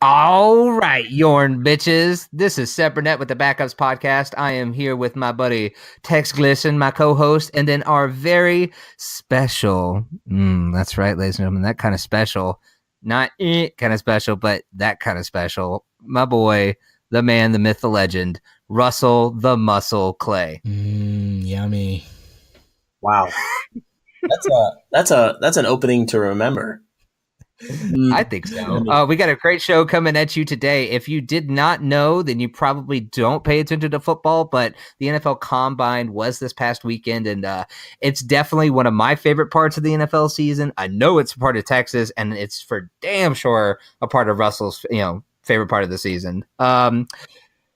All right, Yorn bitches. This is Separate with the Backups podcast. I am here with my buddy Tex Glisson, my co-host, and then our very special, that's right, ladies and gentlemen, that kind of special, not kind of special, but that kind of special, my boy, the man, the myth, the legend, Russell the Muscle Clay. Yummy. Wow. That's an opening to remember. I think so. We got a great show coming at you today. If you did not know, then you probably don't pay attention to football, but the NFL Combine was this past weekend, and it's definitely one of my favorite parts of the NFL season. I know it's a part of Texas, and it's for damn sure a part of Russell's favorite part of the season.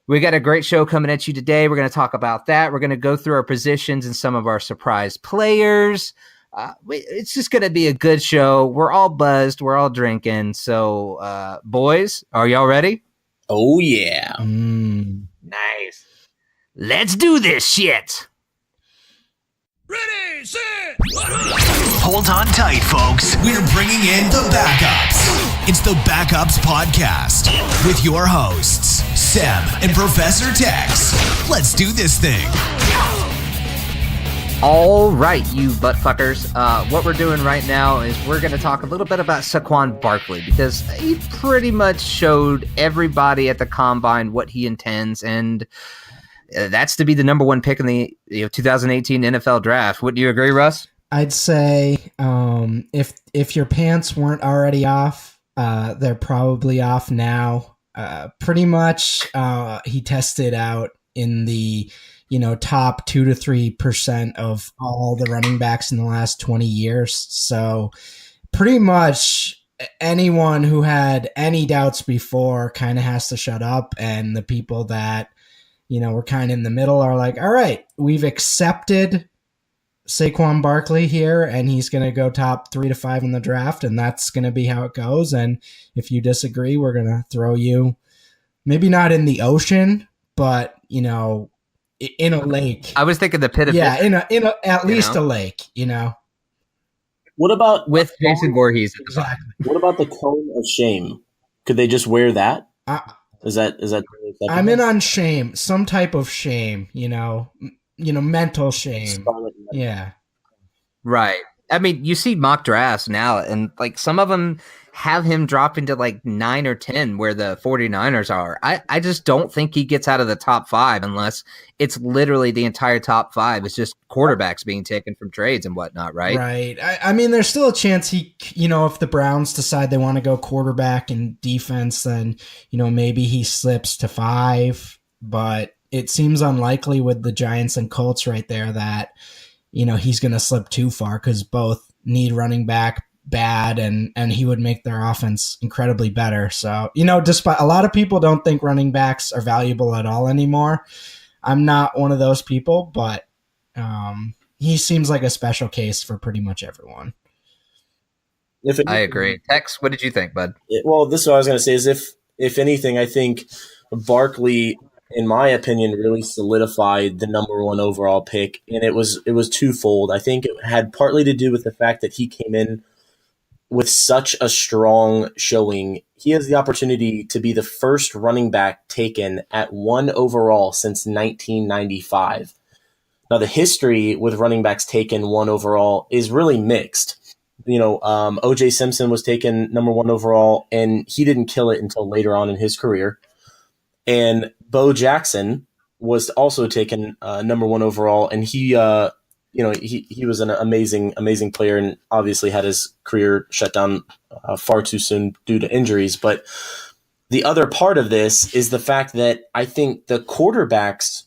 We got a great show coming at you today. We're going to talk about that. We're going to go through our positions and some of our surprise players. It's just going to be a good show. We're all buzzed. We're all drinking. So, boys, are y'all ready? Oh, yeah. Nice. Let's do this shit. Ready, set, Hold on tight, folks. We're bringing in the Backups. It's the Backups Podcast with your hosts, Seb and Professor Tex. Let's do this thing. All right, you butt fuckers. What we're doing right now is we're going to talk a little bit about Saquon Barkley because he pretty much showed everybody at the Combine what he intends, and that's to be the number one pick in the 2018 NFL Draft. Wouldn't you agree, Russ? I'd say if your pants weren't already off, they're probably off now. Pretty much, he tested out in the top 2 to 3% of all the running backs in the last 20 years. So pretty much anyone who had any doubts before kind of has to shut up. And the people that, were kind of in the middle are like, all right, we've accepted Saquon Barkley here and he's going to go top 3 to 5 in the draft. And that's going to be how it goes. And if you disagree, we're going to throw you maybe not in the ocean, but, in a lake. I was thinking the pit of at least a lake, What about with Jason Voorhees? Exactly. What about the cone of shame? Could they just wear that? Is that? I'm in on shame, some type of shame, mental shame. Yeah. Right. I mean, you see mock drafts now, and like some of them have him drop into like 9 or 10 where the 49ers are. I just don't think he gets out of the top 5 unless it's literally the entire top 5. It's just quarterbacks being taken from trades and whatnot, right? Right. I mean, there's still a chance he, if the Browns decide they want to go quarterback and defense, then, maybe he slips to 5. But it seems unlikely with the Giants and Colts right there that, he's going to slip too far because both need running back bad and he would make their offense incredibly better. So, despite a lot of people don't think running backs are valuable at all anymore. I'm not one of those people, but he seems like a special case for pretty much everyone. I agree. Tex, what did you think, bud? Well, this is what I was going to say is if anything, I think Barkley, in my opinion, really solidified the number 1 overall pick. And it was twofold. I think it had partly to do with the fact that he came in with such a strong showing. He has the opportunity to be the first running back taken at 1 overall since 1995. Now, the history with running backs taken 1 overall is really mixed. O.J. Simpson was taken number 1 overall, and he didn't kill it until later on in his career. And Bo Jackson was also taken number 1 overall, and he was an amazing player, and obviously had his career shut down far too soon due to injuries. But the other part of this is the fact that I think the quarterbacks,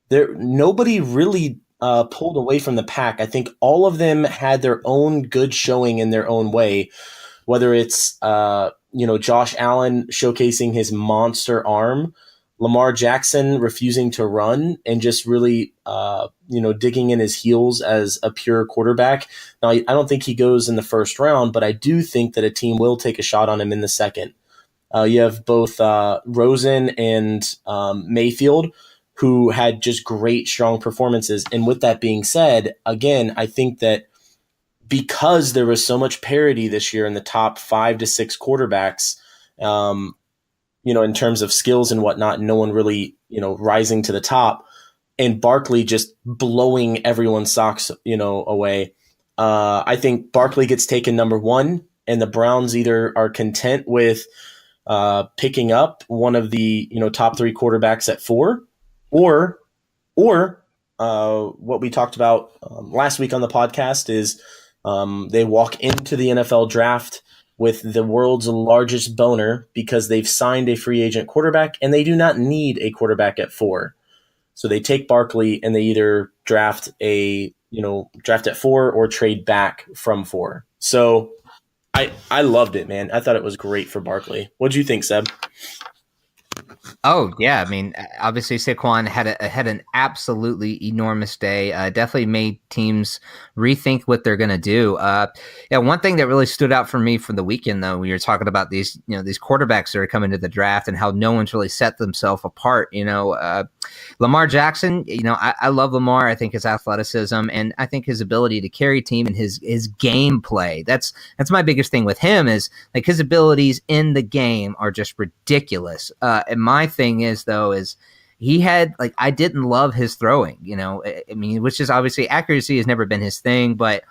nobody really pulled away from the pack. I think all of them had their own good showing in their own way, whether it's Josh Allen showcasing his monster arm, Lamar Jackson refusing to run and just really, digging in his heels as a pure quarterback. Now, I don't think he goes in the first round, but I do think that a team will take a shot on him in the second. You have both Rosen and Mayfield, who had just great, strong performances. And with that being said, again, I think that because there was so much parity this year in the top 5 to 6 quarterbacks, in terms of skills and whatnot, no one really, rising to the top, and Barkley just blowing everyone's socks, away. I think Barkley gets taken number one, and the Browns either are content with picking up one of the top three quarterbacks at 4, or what we talked about last week on the podcast is they walk into the NFL draft with the world's largest boner because they've signed a free agent quarterback and they do not need a quarterback at 4. So they take Barkley and they either draft at 4 or trade back from 4. So I loved it, man. I thought it was great for Barkley. What do you think, Seb? Oh yeah, I mean, obviously Saquon had an absolutely enormous day. Definitely made teams rethink what they're going to do. One thing that really stood out for me from the weekend, though, we were talking about these quarterbacks that are coming to the draft and how no one's really set themselves apart. Lamar Jackson. I love Lamar. I think his athleticism and I think his ability to carry team and his gameplay. That's my biggest thing with him is like his abilities in the game are just ridiculous. And my thing is he had I didn't love his throwing, I mean, which is obviously accuracy has never been his thing, but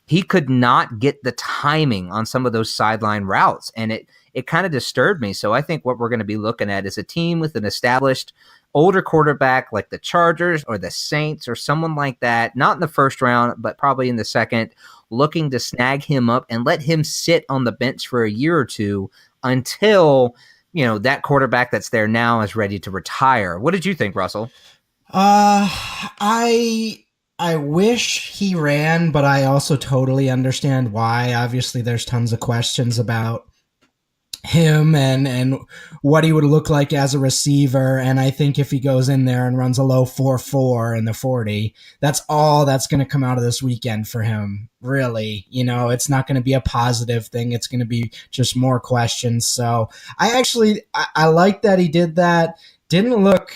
he could not get the timing on some of those sideline routes. And it kind of disturbed me. So I think what we're going to be looking at is a team with an established older quarterback like the Chargers or the Saints or someone like that, not in the first round, but probably in the second, looking to snag him up and let him sit on the bench for a year or two until that quarterback that's there now is ready to retire. What did you think, Russell? I wish he ran, but I also totally understand why. Obviously, there's tons of questions about him and what he would look like as a receiver. And I think if he goes in there and runs a low 4.4 in the 40, that's all that's going to come out of this weekend for him. Really, it's not going to be a positive thing. It's going to be just more questions. So I like that he did that. Didn't look,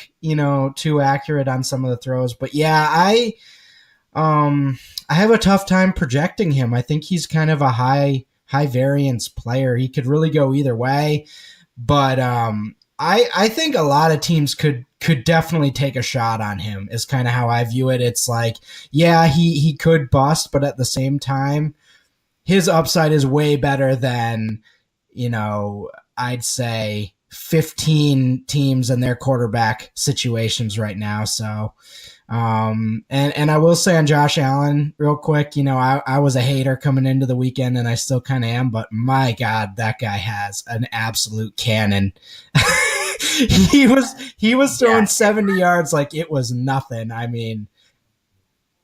too accurate on some of the throws, but yeah, I have a tough time projecting him. I think he's kind of a high variance player. He could really go either way, but I think a lot of teams could definitely take a shot on him is kind of how I view it. It's like, yeah, he could bust, but at the same time, his upside is way better than, I'd say 15 teams and their quarterback situations right now. So, and I will say on Josh Allen real quick, I was a hater coming into the weekend and I still kind of am, but my God, that guy has an absolute cannon. He was throwing 70 yards like it was nothing. I mean,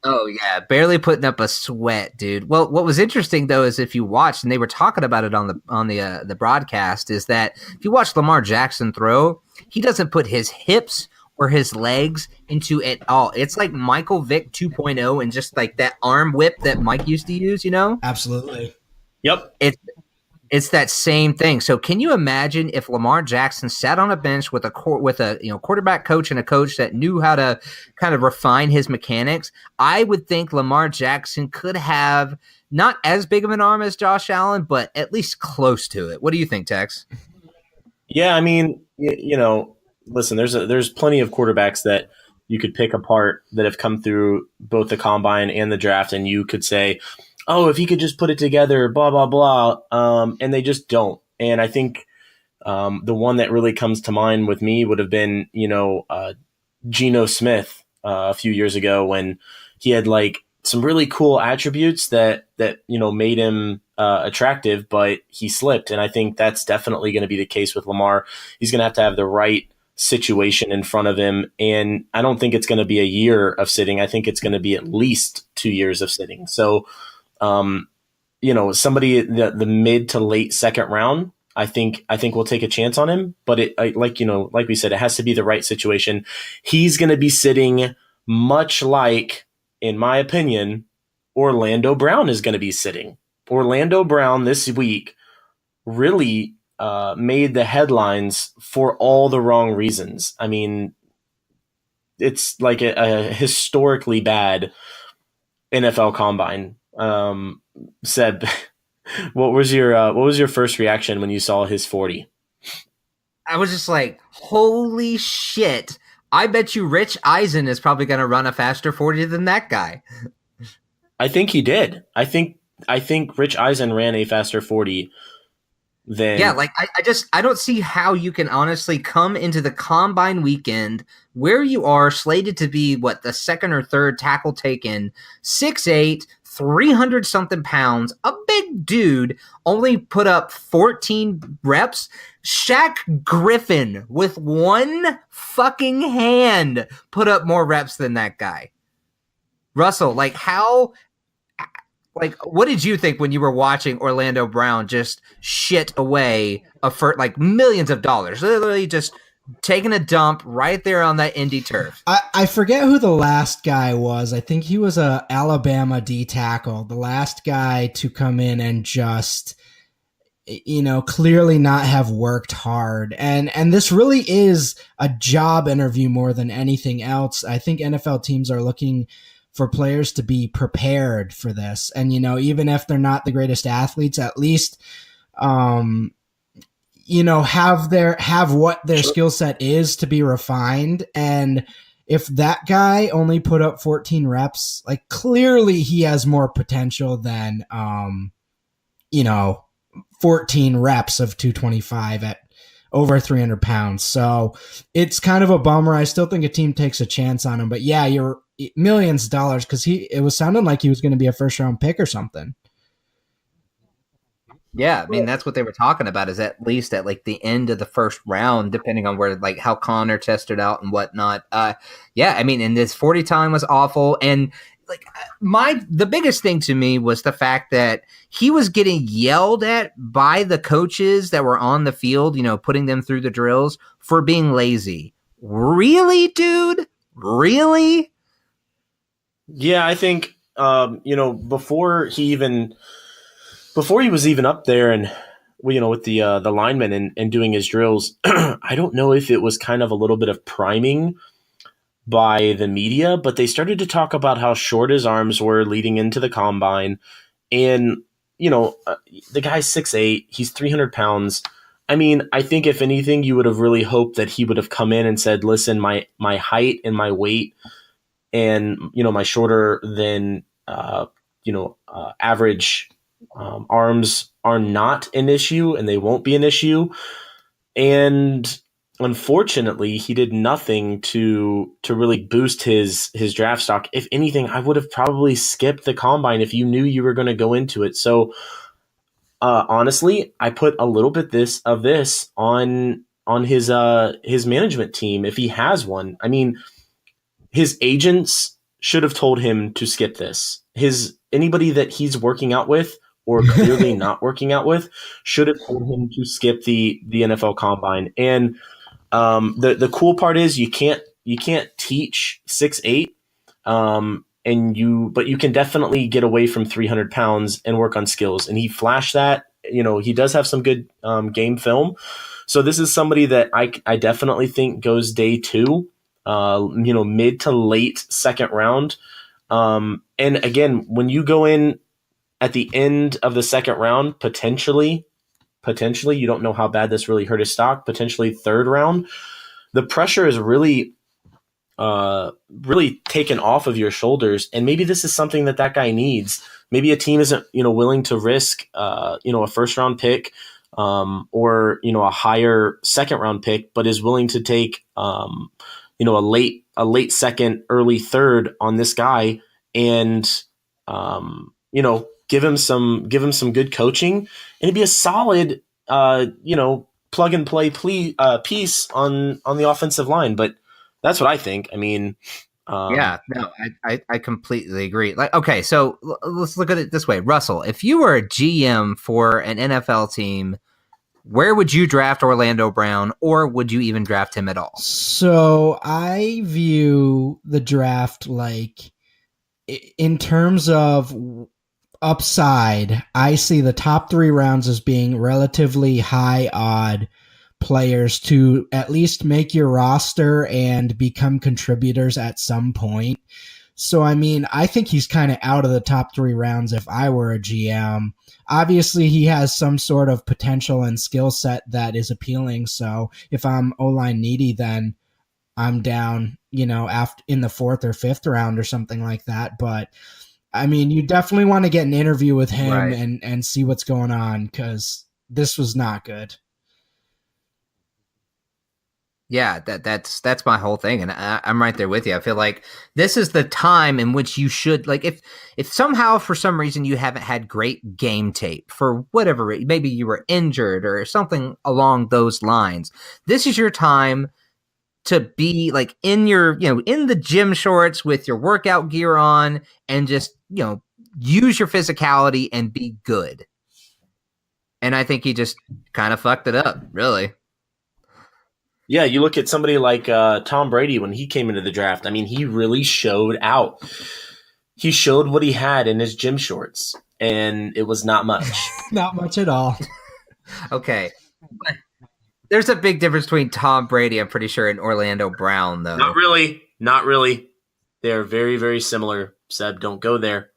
oh yeah, barely putting up a sweat, dude. Well, what was interesting though is if you watched, and they were talking about it on the broadcast, is that if you watch Lamar Jackson throw, he doesn't put his hips or his legs into it all. It's like Michael Vick 2.0 and just like that arm whip that Mike used to use, Absolutely. Yep. It's that same thing. So can you imagine if Lamar Jackson sat on a bench with a quarterback coach and a coach that knew how to kind of refine his mechanics? I would think Lamar Jackson could have not as big of an arm as Josh Allen, but at least close to it. What do you think, Tex? Yeah, I mean, listen, there's plenty of quarterbacks that you could pick apart that have come through both the combine and the draft, and you could say, oh, if he could just put it together, blah, blah, blah. And they just don't. And I think the one that really comes to mind with me would have been, Geno Smith a few years ago when he had like some really cool attributes that made him attractive, but he slipped. And I think that's definitely going to be the case with Lamar. He's going to have the right situation in front of him. And I don't think it's going to be a year of sitting. I think it's going to be at least 2 years of sitting. So, somebody the mid to late second round, I think we'll take a chance on him, but like we said, it has to be the right situation. He's going to be sitting much like, in my opinion, Orlando Brown is going to be sitting. Orlando Brown this week really made the headlines for all the wrong reasons. I mean, it's like a historically bad NFL combine. Seb, what was your first reaction when you saw his 40? I was just like, holy shit. I bet you Rich Eisen is probably going to run a faster 40 than that guy. I think he did. I think Rich Eisen ran a faster 40 than. Yeah, like I don't see how you can honestly come into the combine weekend where you are slated to be the second or third tackle taken, 6'8", 300 something pounds, a big dude, only put up 14 reps. Shaq Griffin with one fucking hand put up more reps than that guy. Russell, like what did you think when you were watching Orlando Brown just shit away millions of dollars, literally just taking a dump right there on that Indy turf? I forget who the last guy was. I think he was a Alabama D tackle, the last guy to come in and just, clearly not have worked hard. And this really is a job interview more than anything else. I think NFL teams are looking for players to be prepared for this. And, even if they're not the greatest athletes, at least, have what their skill set is to be refined. And if that guy only put up 14 reps, like clearly he has more potential than, 14 reps of 225 at over 300 pounds. So it's kind of a bummer. I still think a team takes a chance on him, but yeah, you're millions of dollars because it was sounding like he was going to be a first round pick or something. Yeah, I mean that's what they were talking about, is at least at the end of the first round, depending on where how Connor tested out and whatnot. Yeah, I mean, and this 40 time was awful, and the biggest thing to me was the fact that he was getting yelled at by the coaches that were on the field, putting them through the drills for being lazy. Really, dude? Really? Yeah, I think before he was even up there and with the linemen and doing his drills, I don't know if it was kind of a little bit of priming by the media, but they started to talk about how short his arms were leading into the combine. And, the guy's 6'8", he's 300 pounds. I mean, I think if anything, you would have really hoped that he would have come in and said, listen, my height and my weight and, my shorter than, average arms are not an issue and they won't be an issue. And unfortunately, he did nothing to really boost his draft stock. If anything, I would have probably skipped the combine if you knew you were going to go into it. So honestly, I put a little bit of this on his management team if he has one. I mean, his agents should have told him to skip this. Anybody that he's working out with or clearly not working out with should have told him to skip the NFL combine. And the cool part is you can't teach 6'8", but you can definitely get away from 300 pounds and work on skills. And he flashed that. He does have some good game film. So this is somebody that I definitely think goes day 2, mid to late second round. And again, when you go in at the end of the second round, potentially, you don't know how bad this really hurt his stock, potentially third round, the pressure is really taken off of your shoulders. And maybe this is something that guy needs. Maybe a team isn't, willing to risk, a first round pick, or, a higher second round pick, but is willing to take, a late second, early third on this guy and, give him some good coaching, and it'd be a solid, plug and play piece on the offensive line. But that's what I think. I mean, yeah, no, I completely agree. Okay, so let's look at it this way. Russell, if you were a GM for an NFL team, where would you draft Orlando Brown, or would you even draft him at all? So I view the draft in terms of upside, I see the top 3 rounds as being relatively high odd players to at least make your roster and become contributors at some point. So, I mean, I think he's kind of out of the top 3 rounds if I were a GM. Obviously, he has some sort of potential and skill set that is appealing. So if I'm O-line needy, then I'm down, after in the 4th or 5th round or something like that. But I mean, you definitely want to get an interview with him Right. and see what's going on, because this was not good. Yeah, that's my whole thing, and I'm right there with you. I feel like this is the time in which you should, like, if somehow for some reason you haven't had great game tape for whatever, maybe you were injured or something along those lines, this is your time to be like in your, in the gym shorts with your workout gear on and just, use your physicality and be good. And I think he just kind of fucked it up, really. Yeah, you look at somebody like Tom Brady when he came into the draft. I mean, he really showed out. He showed what he had in his gym shorts, and it was not much. Not much at all. Okay. There's a big difference between Tom Brady, I'm pretty sure, and Orlando Brown, though. Not really. Not really. They're very, very similar. Seb, don't go there.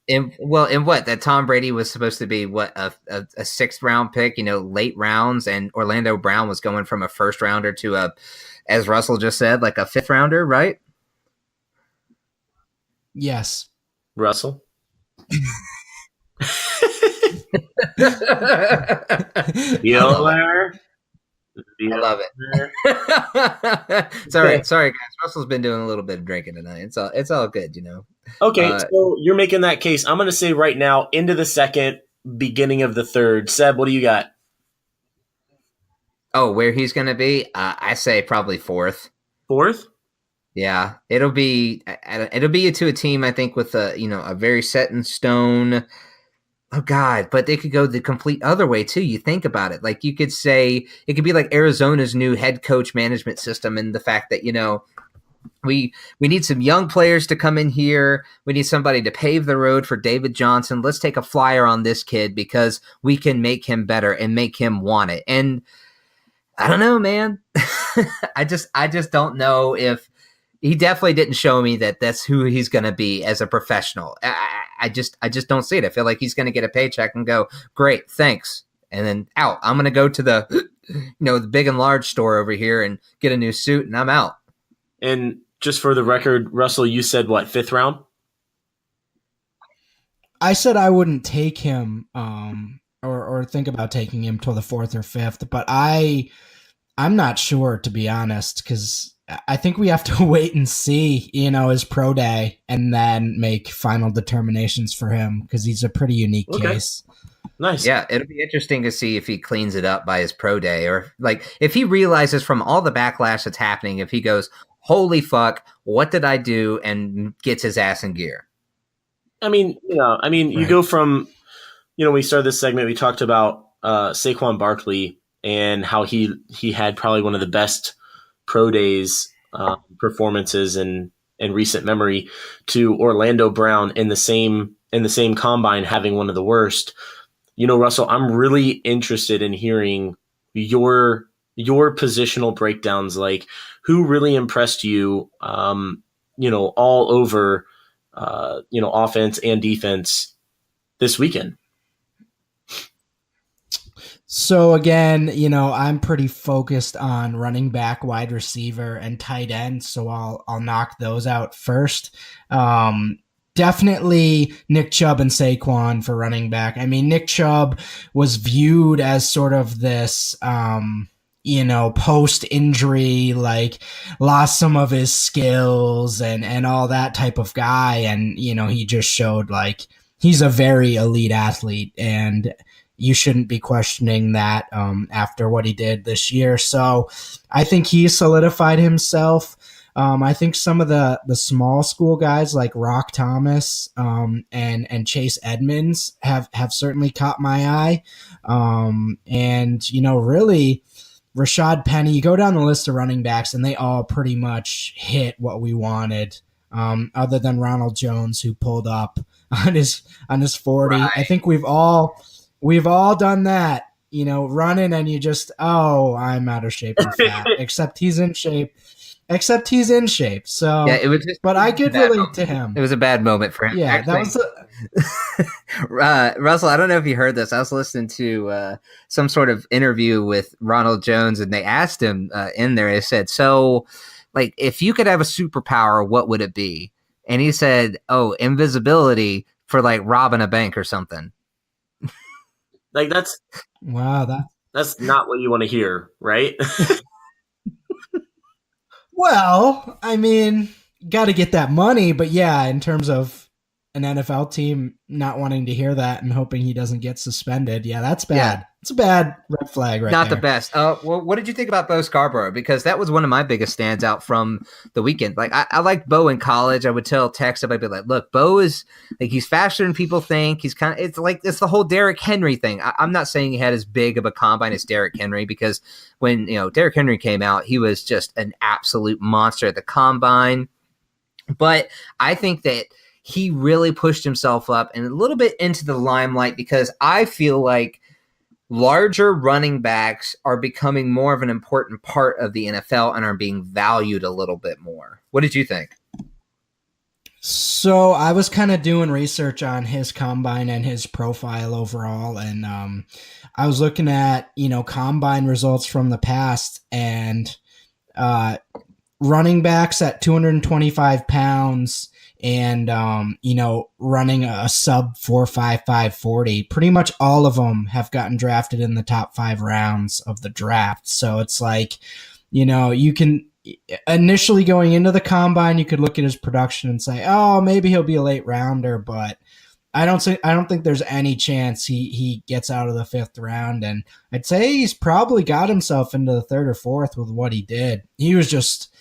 In what? That Tom Brady was supposed to be, what, a 6th round pick, late rounds, and Orlando Brown was going from a 1st rounder to a, as Russell just said, like a 5th rounder, right? Yes. Russell? Bueller? I love it. Sorry, guys. Russell's been doing a little bit of drinking tonight. It's all good, Okay, so you're making that case. I'm going to say right now, into the 2nd, beginning of the 3rd. Seb, what do you got? Oh, where he's going to be? I say probably 4th. 4th? Yeah, it'll be to a team, I think, with a very set in stone. Oh God, but they could go the complete other way too. You think about it, like you could say it could be like Arizona's new head coach management system, and the fact that we need some young players to come in here. We need somebody to pave the road for David Johnson. Let's take a flyer on this kid because we can make him better and make him want it. And I don't know, man. I just don't know if he definitely didn't show me that that's who he's going to be as a professional. I just don't see it. I feel like he's going to get a paycheck and go, great, thanks. And then out. I'm going to go to the, the big and large store over here and get a new suit, and I'm out. And just for the record, Russell, you said what, 5th round? I said I wouldn't take him or think about taking him till the 4th or 5th, but I'm not sure, to be honest, because I think we have to wait and see, his pro day and then make final determinations for him, because he's a pretty unique case. Nice. Yeah, it'll be interesting to see if he cleans it up by his pro day, or like if he realizes from all the backlash that's happening, if he goes, holy fuck, what did I do, and gets his ass in gear. I mean, right. You go from, we started this segment, we talked about Saquon Barkley and how he had probably one of the best pro days performances in recent memory, to Orlando Brown in the same combine having one of the worst. Russell, I'm really interested in hearing your positional breakdowns, like who really impressed you, all over, offense and defense this weekend. So again, I'm pretty focused on running back, wide receiver, and tight end. So I'll knock those out first. Definitely Nick Chubb and Saquon for running back. I mean, Nick Chubb was viewed as sort of this, post-injury, like lost some of his skills and all that type of guy. And, he just showed like he's a very elite athlete, and you shouldn't be questioning that after what he did this year. So I think he solidified himself. I think some of the small school guys like Rock Thomas and Chase Edmonds have certainly caught my eye. And, really, Rashad Penny, you go down the list of running backs, and they all pretty much hit what we wanted, other than Ronald Jones, who pulled up on his 40. Right. I think we've all done that, running, and you just, I'm out of shape and fat, except he's in shape. except he's in shape. So, yeah, it was just, but I could relate to him. It was a bad moment for him. Yeah, actually, Russell, I don't know if you heard this. I was listening to some sort of interview with Ronald Jones, and they asked him in there, they said, so, like, if you could have a superpower, what would it be? And he said, oh, invisibility for, like, robbing a bank or something. Like, that's not what you want to hear, right? Well, I mean, got to get that money, but yeah, in terms of an NFL team not wanting to hear that and hoping he doesn't get suspended, yeah, that's bad. Yeah. It's a bad red flag right Not there. the best. Well, what did you think about Bo Scarborough? Because that was one of my biggest standout from the weekend. Like, I liked Bo in college. I would tell Tex, I'd be like, look, Bo is, like, he's faster than people think. He's kind of, it's the whole Derrick Henry thing. I'm not saying he had as big of a combine as Derrick Henry, because when, Derrick Henry came out, he was just an absolute monster at the combine. But I think that he really pushed himself up and a little bit into the limelight, because I feel like larger running backs are becoming more of an important part of the NFL and are being valued a little bit more. What did you think? So I was kind of doing research on his combine and his profile overall, and I was looking at, combine results from the past, and running backs at 225 pounds and, running a sub 4.55 40, pretty much all of them have gotten drafted in the top 5 rounds of the draft. So it's like, you can initially going into the combine, you could look at his production and say, oh, maybe he'll be a late rounder, but I don't think there's any chance he gets out of the 5th round. And I'd say he's probably got himself into the 3rd or 4th with what he did. He was just,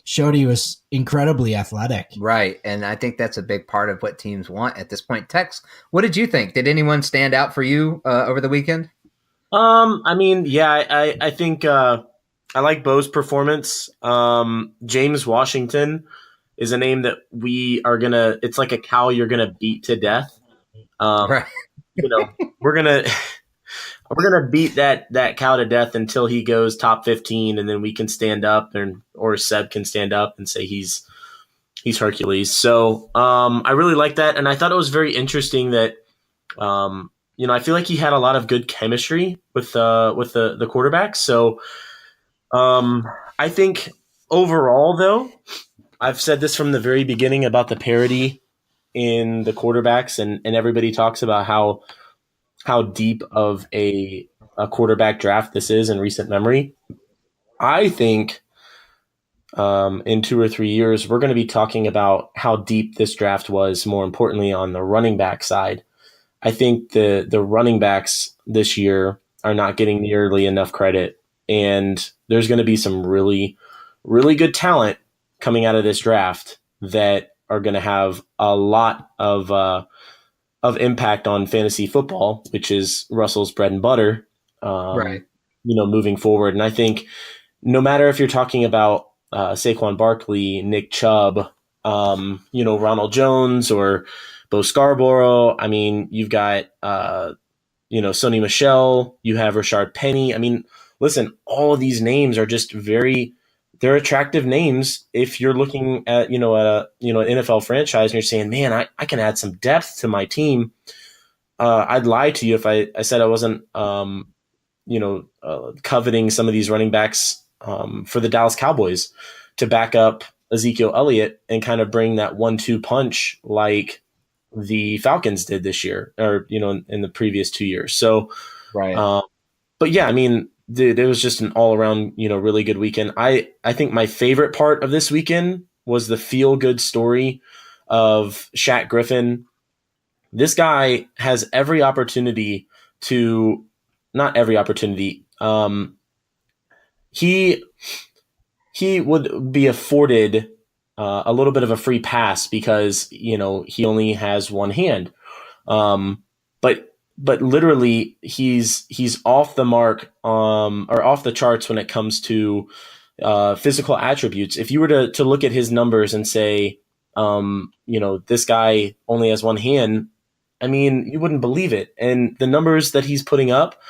showed he was incredibly athletic. Right, and I think that's a big part of what teams want at this point. Tex, what did you think? Did anyone stand out for you over the weekend? I think I like Bo's performance. James Washington is a name that we are gonna. It's like a cow you're gonna beat to death. Right. We're gonna beat that cow to death until he goes top 15, and then we can stand up, or Seb can stand up and say he's Hercules. So I really like that, and I thought it was very interesting that I feel like he had a lot of good chemistry with the quarterbacks. So I think overall, though, I've said this from the very beginning about the parity in the quarterbacks, and everybody talks about how deep of a quarterback draft this is in recent memory. I think in 2 or 3 years, we're going to be talking about how deep this draft was, more importantly, on the running back side. I think the running backs this year are not getting nearly enough credit, and there's going to be some really, really good talent coming out of this draft that are going to have a lot of impact on fantasy football, which is Russell's bread and butter, right? Moving forward. And I think no matter if you're talking about Saquon Barkley, Nick Chubb, Ronald Jones, or Bo Scarborough, I mean, you've got Sony Michel, you have Rashard Penny. I mean, listen, all of these names are just they're attractive names if you're looking at an NFL franchise and you're saying, man, I can add some depth to my team. I'd lie to you if I said I wasn't coveting some of these running backs for the Dallas Cowboys to back up Ezekiel Elliott and kind of bring that 1-2 punch like the Falcons did this year, or in the previous 2 years. So, right. But yeah, I mean, it was just an all-around, really good weekend. I think my favorite part of this weekend was the feel-good story of Shaq Griffin. This guy has every opportunity to – not every opportunity. He would be afforded a little bit of a free pass because, he only has one hand. But literally, he's off the mark, or off the charts when it comes to physical attributes. If you were to look at his numbers and say, this guy only has one hand, I mean, you wouldn't believe it. And the numbers that he's putting up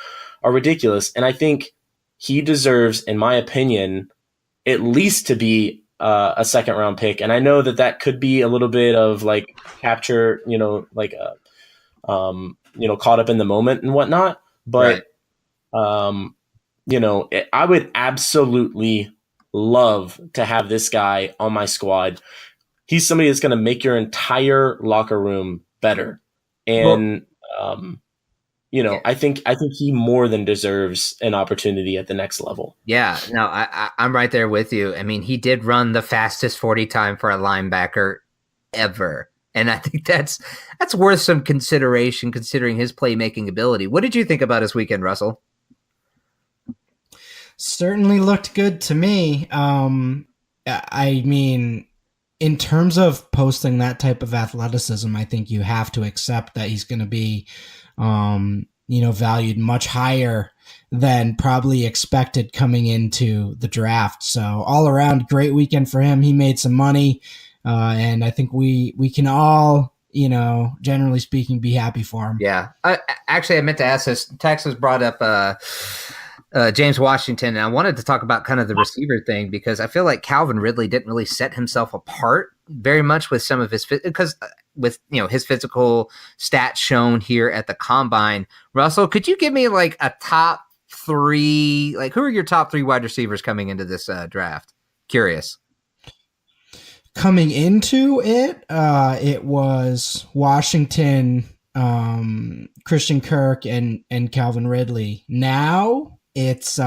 are ridiculous. And I think he deserves, in my opinion, at least to be a second round pick. And I know that could be a little bit of like capture, caught up in the moment and whatnot. But, I would absolutely love to have this guy on my squad. He's somebody that's going to make your entire locker room better. And, I think he more than deserves an opportunity at the next level. Yeah, no, I'm right there with you. I mean, he did run the fastest 40 time for a linebacker ever. And I think that's worth some consideration considering his playmaking ability. What did you think about his weekend, Russell? Certainly looked good to me. I mean, in terms of posting that type of athleticism, I think you have to accept that he's going to be, valued much higher than probably expected coming into the draft. So all around, great weekend for him. He made some money, and I think we can all, generally speaking, be happy for him. Yeah. I meant to ask this. Texas brought up James Washington, and I wanted to talk about kind of the receiver thing because I feel like Calvin Ridley didn't really set himself apart very much with some of his his physical stats shown here at the combine. Russell, could you give me like a top three? Like, who are your top three wide receivers coming into this draft? Curious. Coming into it, it was Washington, Christian Kirk, and Calvin Ridley. Now it's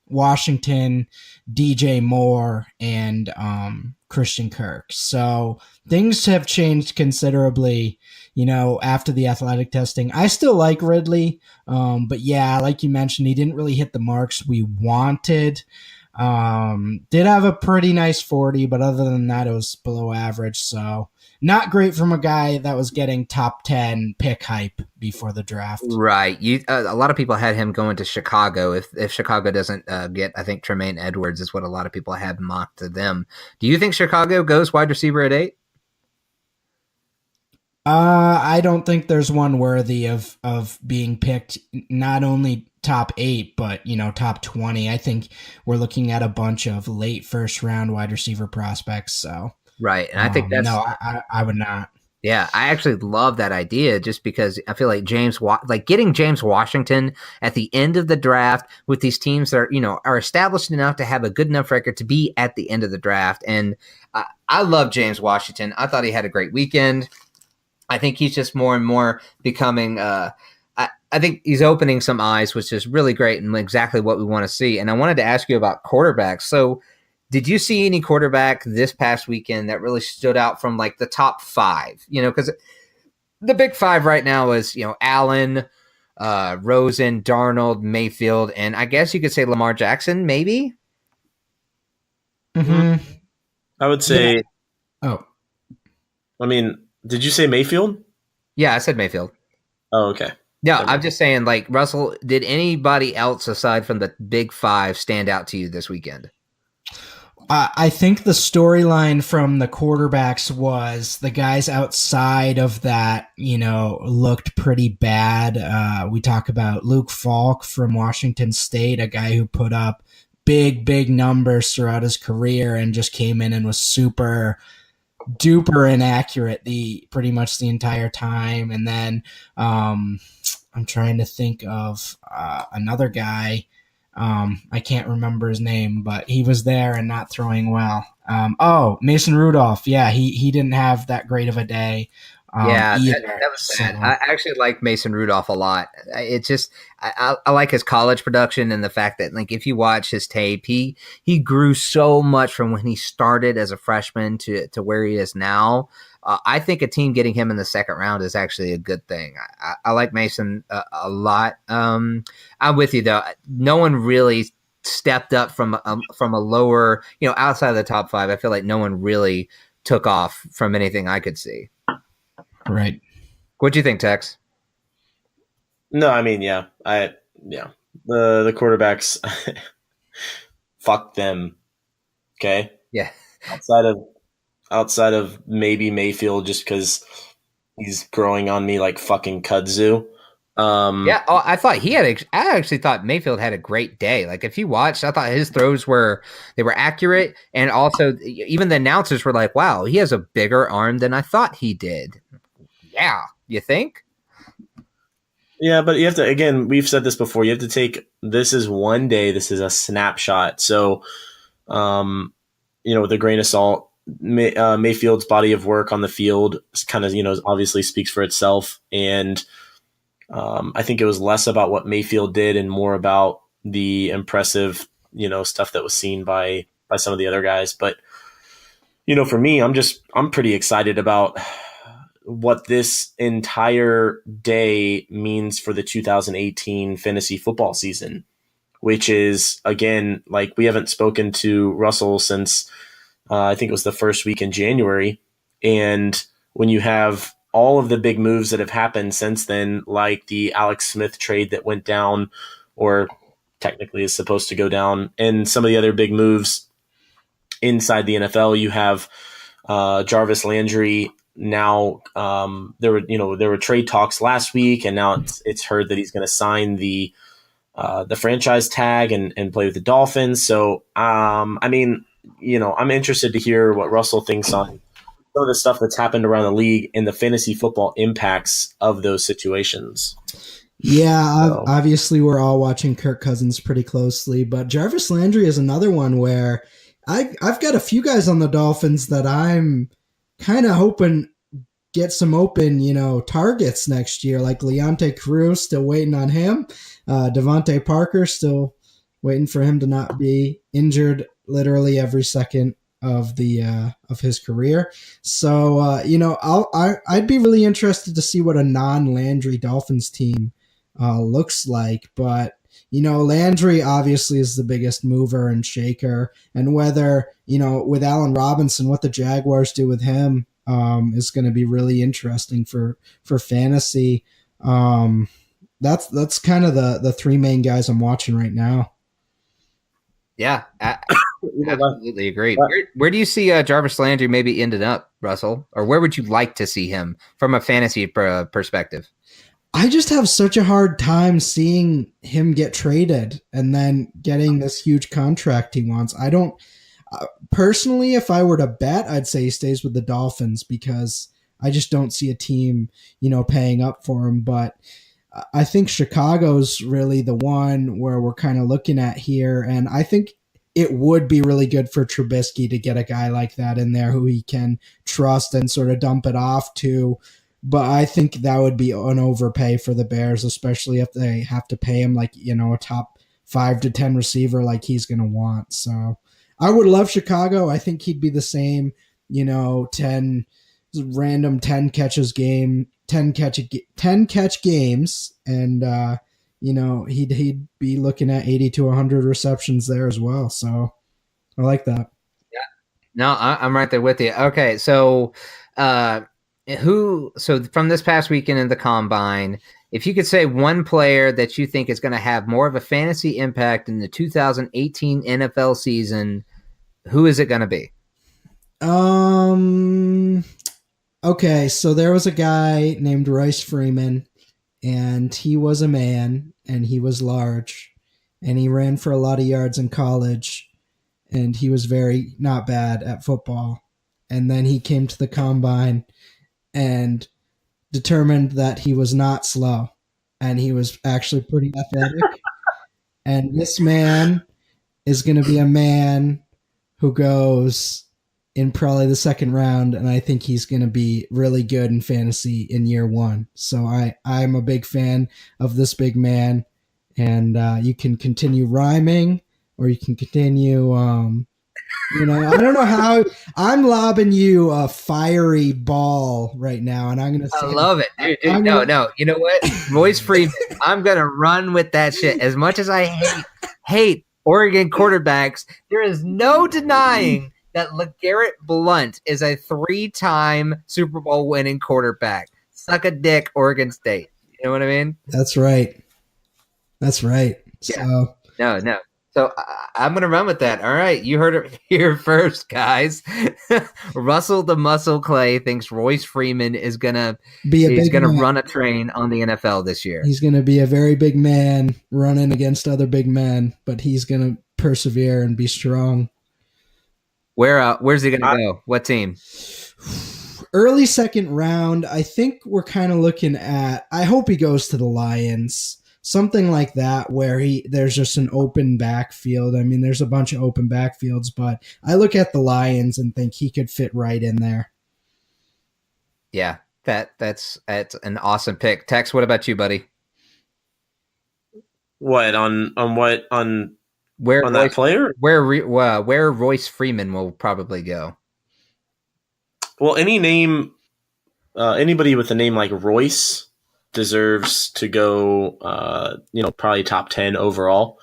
Washington, DJ Moore, and Christian Kirk. So things have changed considerably, after the athletic testing. I still like Ridley, but yeah, like you mentioned, he didn't really hit the marks we wanted. Did have a pretty nice 40, but other than that, it was below average. So not great from a guy that was getting top 10 pick hype before the draft. Right. A lot of people had him going to Chicago. If Chicago doesn't get, I think Tremaine Edwards is what a lot of people had mocked to them. Do you think Chicago goes wide receiver at 8? I don't think there's one worthy of being picked, not only top 8, but, top 20. I think we're looking at a bunch of late first round wide receiver prospects. So, right. And I think that's, no, I would not. Yeah, I actually love that idea just because I feel like getting James Washington at the end of the draft with these teams that are established enough to have a good enough record to be at the end of the draft. And I love James Washington. I thought he had a great weekend. I think he's just more and more becoming I think he's opening some eyes, which is really great and exactly what we want to see. And I wanted to ask you about quarterbacks. So did you see any quarterback this past weekend that really stood out from like the top 5? Because the big 5 right now is, Allen, Rosen, Darnold, Mayfield, and I guess you could say Lamar Jackson, maybe? Mm-hmm. I would say... Yeah. Oh. I mean, did you say Mayfield? Yeah, I said Mayfield. Oh, okay. Yeah, I'm just saying, like, Russell, did anybody else aside from the big 5 stand out to you this weekend? I think the storyline from the quarterbacks was the guys outside of that, looked pretty bad. We talk about Luke Falk from Washington State, a guy who put up big numbers throughout his career and just came in and was super duper inaccurate pretty much the entire time. And then I'm trying to think of another guy. I can't remember his name, but he was there and not throwing well. Mason Rudolph. Yeah, he didn't have that great of a day. That was sad. I actually like Mason Rudolph a lot. It's just I like his college production and the fact that, like, if you watch his tape, he grew so much from when he started as a freshman to where he is now. I think a team getting him in the second round is actually a good thing. I like Mason a lot. I'm with you though. No one really stepped up from a lower, outside of the top 5. I feel like no one really took off from anything I could see. Right. What do you think, Tex? No, I mean, the quarterbacks, fuck them. Okay. Yeah. Outside of maybe Mayfield, just because he's growing on me like fucking kudzu. Yeah, I thought I actually thought Mayfield had a great day. Like if you watched, I thought his throws were accurate, and also even the announcers were like, "Wow, he has a bigger arm than I thought he did." Yeah, you think? Yeah, but you have to, again, we've said this before, you have to take, this is one day, this is a snapshot. So, with a grain of salt, Mayfield's body of work on the field kind of, obviously speaks for itself. And I think it was less about what Mayfield did and more about the impressive, stuff that was seen by some of the other guys. But, for me, I'm pretty excited about what this entire day means for the 2018 fantasy football season, which is, again, like we haven't spoken to Russell since I think it was the first week in January. And when you have all of the big moves that have happened since then, like the Alex Smith trade that went down, or technically is supposed to go down, and some of the other big moves inside the NFL, you have Jarvis Landry. Now there were trade talks last week, and now it's heard that he's going to sign the franchise tag and play with the Dolphins. So I'm interested to hear what Russell thinks on some of the stuff that's happened around the league and the fantasy football impacts of those situations. Yeah, obviously we're all watching Kirk Cousins pretty closely, but Jarvis Landry is another one where I've got a few guys on the Dolphins that I'm kind of hoping get some open, targets next year, like Leonte Cruz, still waiting on him. Devontae Parker, still waiting for him to not be injured literally every second of his career. So, I'd be really interested to see what a non-Landry Dolphins team looks like. But, Landry obviously is the biggest mover and shaker. And whether, with Allen Robinson, what the Jaguars do with him is going to be really interesting for fantasy. That's kind of the three main guys I'm watching right now. Yeah, absolutely agree. Where do you see Jarvis Landry maybe ended up, Russell? Or where would you like to see him from a fantasy perspective? I just have such a hard time seeing him get traded and then getting this huge contract he wants. I don't personally, if I were to bet, I'd say he stays with the Dolphins because I just don't see a team, paying up for him. But I think Chicago's really the one where we're kind of looking at here. And I think it would be really good for Trubisky to get a guy like that in there who he can trust and sort of dump it off to. But I think that would be an overpay for the Bears, especially if they have to pay him like, a top 5 to 10 receiver like he's going to want. So I would love Chicago. I think he'd be the same, 10 catches game, 10 catch games. And, he'd be looking at 80 to 100 receptions there as well. So I like that. Yeah, no, I'm right there with you. Okay. So, so from this past weekend in the Combine, if you could say one player that you think is going to have more of a fantasy impact in the 2018 NFL season, who is it going to be? Okay, so there was a guy named Royce Freeman, and he was a man, and he was large, and he ran for a lot of yards in college, and he was very not bad at football. And then he came to the Combine and determined that he was not slow, and he was actually pretty athletic. And this man is going to be a man who goes in probably the second round, and I think he's going to be really good in fantasy in year one. So I'm a big fan of this big man, and you can continue rhyming, or you can continue I don't know how. I'm lobbing you a fiery ball right now, and I'm going to say, I love it. Dude, no. You know what? Royce Freeman, I'm going to run with that shit. As much as I hate Oregon quarterbacks, there is no denying that LeGarrette Blount is a 3-time Super Bowl winning quarterback. Suck a dick, Oregon State. You know what I mean? That's right. Yeah. So, No. So I'm going to run with that. All right. You heard it here first, guys. Russell the Muscle Clay thinks Royce Freeman is going to run a train on the NFL this year. He's going to be a very big man running against other big men, but he's going to persevere and be strong. Where's he going to go? What team? Early second round. I think we're kind of looking at, I hope he goes to the Lions. Something like that where there's just an open backfield. I mean, there's a bunch of open backfields, but I look at the Lions and think he could fit right in there. Yeah, that's an awesome pick. Tex, what about you, buddy? What on that player? Where Royce Freeman will probably go. Well, anybody with a name like Royce deserves to go, probably top 10 overall.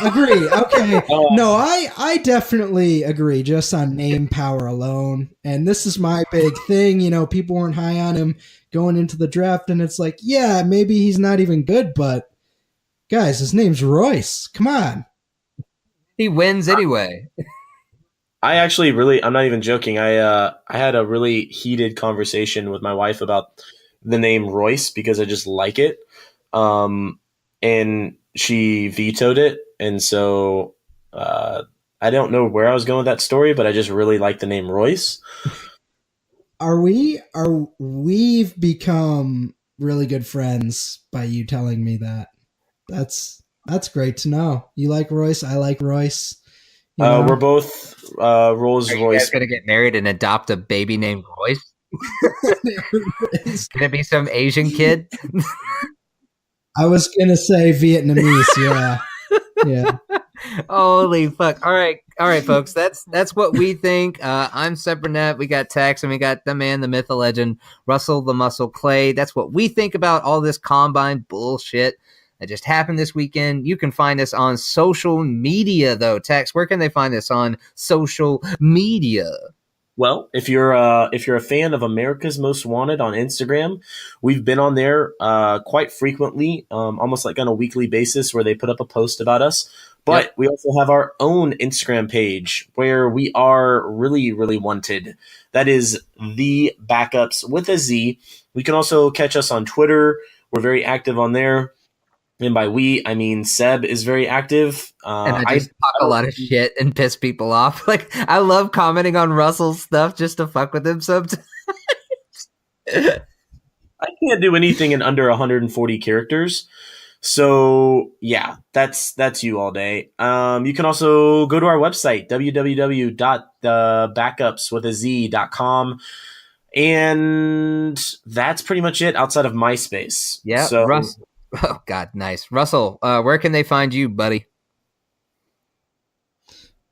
Agree. Okay. No, I definitely agree just on name power alone. And this is my big thing. People weren't high on him going into the draft. And it's like, yeah, maybe he's not even good, but guys, his name's Royce. Come on. He wins anyway. I actually I'm not even joking. I had a really heated conversation with my wife about the name Royce because I just like it. And she vetoed it. And so I don't know where I was going with that story, but I just really like the name Royce. We've become really good friends by you telling me that. That's great to know. You like Royce. I like Royce. We're both Rolls Royce. You guys gonna get married and adopt a baby named Royce? Gonna be some Asian kid? I was gonna say Vietnamese. Yeah. Holy fuck! All right, folks. That's what we think. I'm Seb Burnett. We got Tex, and we got the man, the myth, the legend, Russell the Muscle Clay. That's what we think about all this combine bullshit that just happened this weekend. You can find us on social media, though. Tex, where can they find us on social media? Well, if you're a fan of America's Most Wanted on Instagram, we've been on there quite frequently, almost like on a weekly basis, where they put up a post about us. But We also have our own Instagram page where we are really, really wanted. That is The Backups with a Z. We can also catch us on Twitter. We're very active on there. And by we, I mean Seb is very active. And I just talk a lot of shit and piss people off. Like, I love commenting on Russell's stuff just to fuck with him sometimes. I can't do anything in under 140 characters. So, yeah, that's you all day. You can also go to our website, www.thebackupswithaz.com. And that's pretty much it outside of MySpace. Yeah, so, oh, God, nice. Russell, where can they find you, buddy?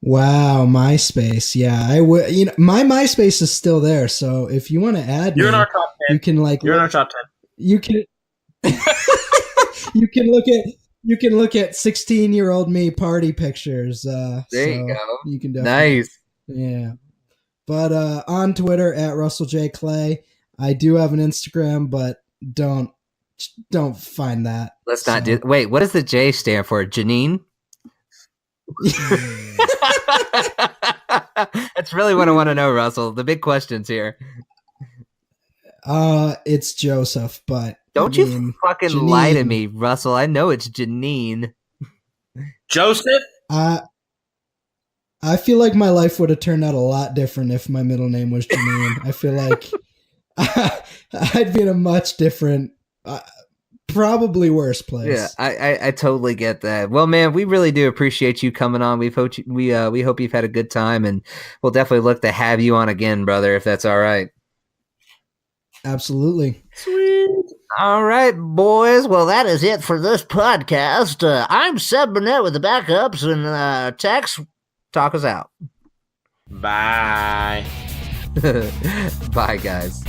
Wow, MySpace. Yeah, my MySpace is still there. So if you want to add You're in our top 10. You can You're in our top 10. You can you can look at 16-year-old me party pictures. There you go. You can definitely, nice. Yeah. But on Twitter at Russell J. Clay. I do have an Instagram, but don't find that. Let's not do. Wait, what does the J stand for? Jeanine? That's really what I want to know, Russell. The big questions here. It's Joseph, but don't you fucking Jeanine. Lie to me, Russell. I know it's Jeanine. Joseph? I feel like my life would have turned out a lot different if my middle name was Jeanine. I feel like I'd be in a much different, probably worse place. Yeah, I totally get that. Well, man, we really do appreciate you coming on. We hope you've had a good time, and we'll definitely look to have you on again, brother, if that's all right. Absolutely. Sweet. All right, boys. Well, that is it for this podcast. I'm Seb Burnett with the Backups, and Tex, talk us out. Bye. Bye, guys.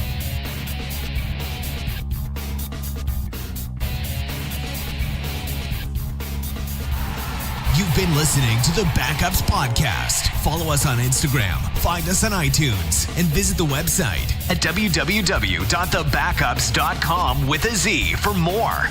You've been listening to the Backups Podcast. Follow us on Instagram, find us on iTunes, and visit the website at www.thebackups.com with a Z for more.